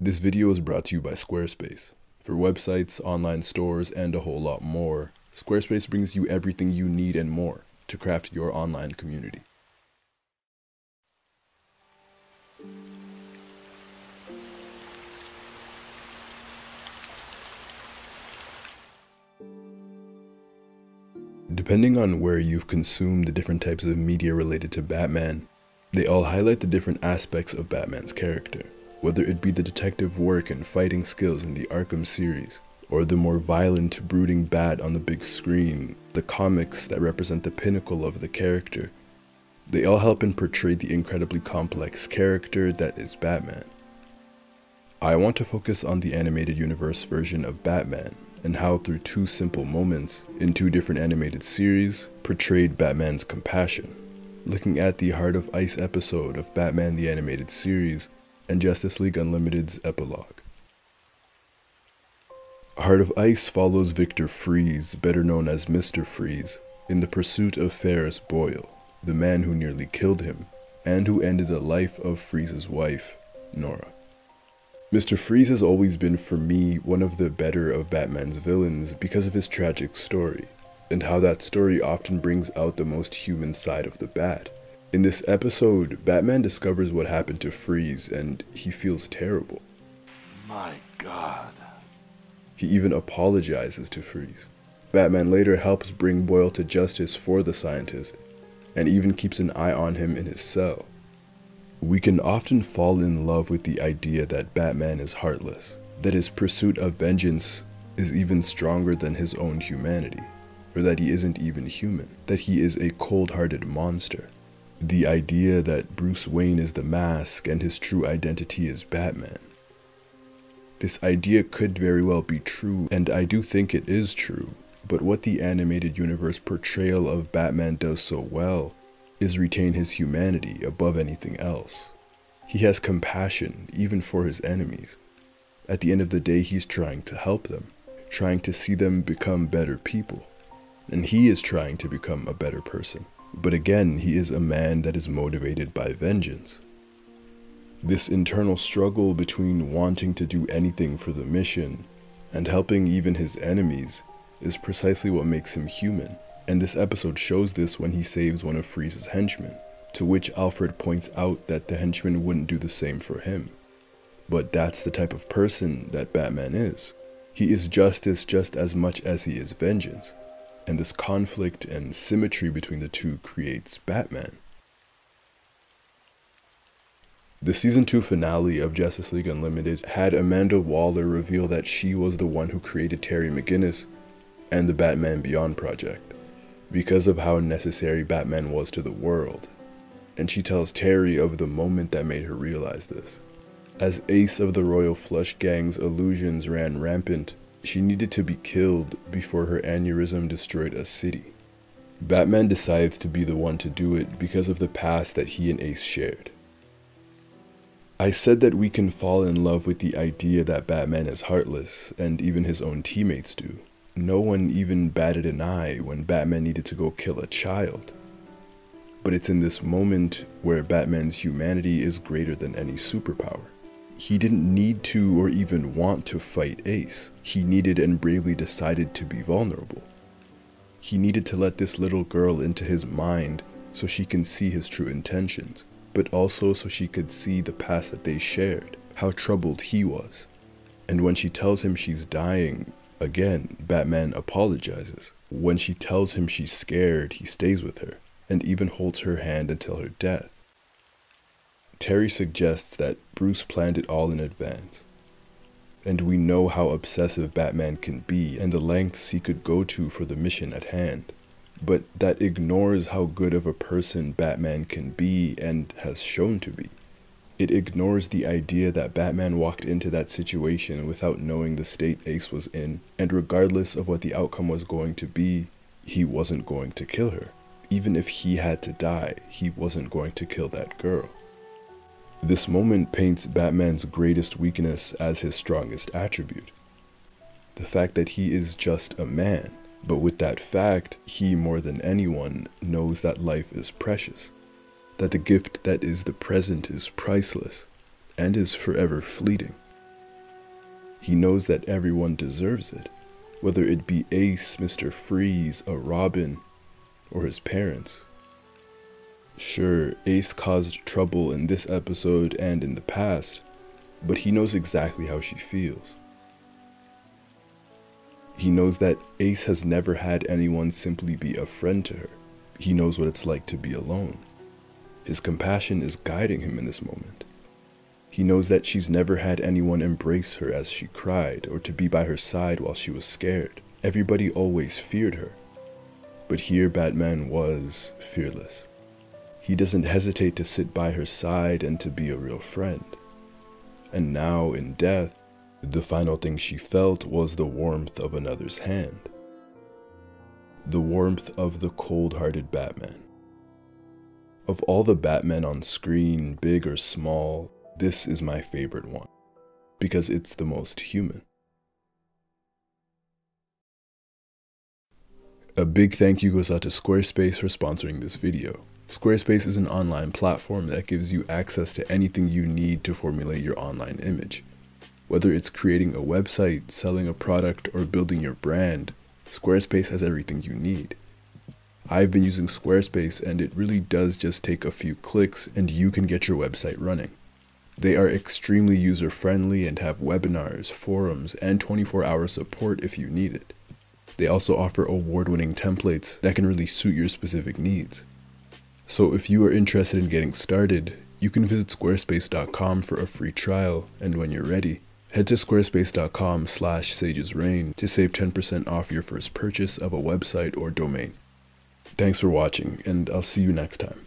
This video is brought to you by Squarespace. For websites, online stores, and a whole lot more, Squarespace brings you everything you need and more to craft your online community. Depending on where you've consumed the different types of media related to Batman, they all highlight the different aspects of Batman's character. Whether it be the detective work and fighting skills in the Arkham series, or the more violent, brooding Bat on the big screen, the comics that represent the pinnacle of the character, they all help and portray the incredibly complex character that is Batman. I want to focus on the animated universe version of Batman, and how through two simple moments, in two different animated series, portrayed Batman's compassion. Looking at the Heart of Ice episode of Batman the Animated Series, and Justice League Unlimited's epilogue. Heart of Ice follows Victor Freeze, better known as Mr. Freeze, in the pursuit of Ferris Boyle, the man who nearly killed him, and who ended the life of Freeze's wife, Nora. Mr. Freeze has always been, for me, one of the better of Batman's villains because of his tragic story, and how that story often brings out the most human side of the Bat. In this episode, Batman discovers what happened to Freeze, and he feels terrible. My God. He even apologizes to Freeze. Batman later helps bring Boyle to justice for the scientist, and even keeps an eye on him in his cell. We can often fall in love with the idea that Batman is heartless, that his pursuit of vengeance is even stronger than his own humanity, or that he isn't even human, that he is a cold-hearted monster. The idea that Bruce Wayne is the mask and his true identity is Batman. This idea could very well be true, and I do think it is true, but what the animated universe portrayal of Batman does so well is retain his humanity above anything else. He has compassion even for his enemies. At the end of the day, he's trying to help them, trying to see them become better people, and he is trying to become a better person. But again, he is a man that is motivated by vengeance. This internal struggle between wanting to do anything for the mission and helping even his enemies is precisely what makes him human. And this episode shows this when he saves one of Freeze's henchmen, to which Alfred points out that the henchman wouldn't do the same for him. But that's the type of person that Batman is. He is justice just as much as he is vengeance. And this conflict and symmetry between the two creates Batman. The Season 2 finale of Justice League Unlimited had Amanda Waller reveal that she was the one who created Terry McGinnis and the Batman Beyond project, because of how necessary Batman was to the world. And she tells Terry of the moment that made her realize this. As Ace of the Royal Flush Gang's illusions ran rampant, she needed to be killed before her aneurysm destroyed a city. Batman decides to be the one to do it because of the past that he and Ace shared. I said that we can fall in love with the idea that Batman is heartless, and even his own teammates do. No one even batted an eye when Batman needed to go kill a child. But it's in this moment where Batman's humanity is greater than any superpower. He didn't need to or even want to fight Ace. He needed and bravely decided to be vulnerable. He needed to let this little girl into his mind so she can see his true intentions, but also so she could see the past that they shared, how troubled he was. And when she tells him she's dying, again, Batman apologizes. When she tells him she's scared, he stays with her, and even holds her hand until her death. Terry suggests that Bruce planned it all in advance, and we know how obsessive Batman can be and the lengths he could go to for the mission at hand. But that ignores how good of a person Batman can be and has shown to be. It ignores the idea that Batman walked into that situation without knowing the state Ace was in, and regardless of what the outcome was going to be, he wasn't going to kill her. Even if he had to die, he wasn't going to kill that girl. This moment paints Batman's greatest weakness as his strongest attribute. The fact that he is just a man, but with that fact, he more than anyone knows that life is precious, that the gift that is the present is priceless, and is forever fleeting. He knows that everyone deserves it, whether it be Ace, Mr. Freeze, a Robin, or his parents. Sure, Ace caused trouble in this episode and in the past, but he knows exactly how she feels. He knows that Ace has never had anyone simply be a friend to her. He knows what it's like to be alone. His compassion is guiding him in this moment. He knows that she's never had anyone embrace her as she cried or to be by her side while she was scared. Everybody always feared her. But here Batman was fearless. He doesn't hesitate to sit by her side and to be a real friend. And now, in death, the final thing she felt was the warmth of another's hand. The warmth of the cold-hearted Batman. Of all the Batmen on screen, big or small, this is my favorite one, because it's the most human. A big thank you goes out to Squarespace for sponsoring this video. Squarespace is an online platform that gives you access to anything you need to formulate your online image. Whether it's creating a website, selling a product, or building your brand, Squarespace has everything you need. I've been using Squarespace and it really does just take a few clicks and you can get your website running. They are extremely user-friendly and have webinars, forums, and 24-hour support if you need it. They also offer award-winning templates that can really suit your specific needs. So if you are interested in getting started, you can visit squarespace.com for a free trial, and when you're ready, head to squarespace.com/sagesreign to save 10% off your first purchase of a website or domain. Thanks for watching, and I'll see you next time.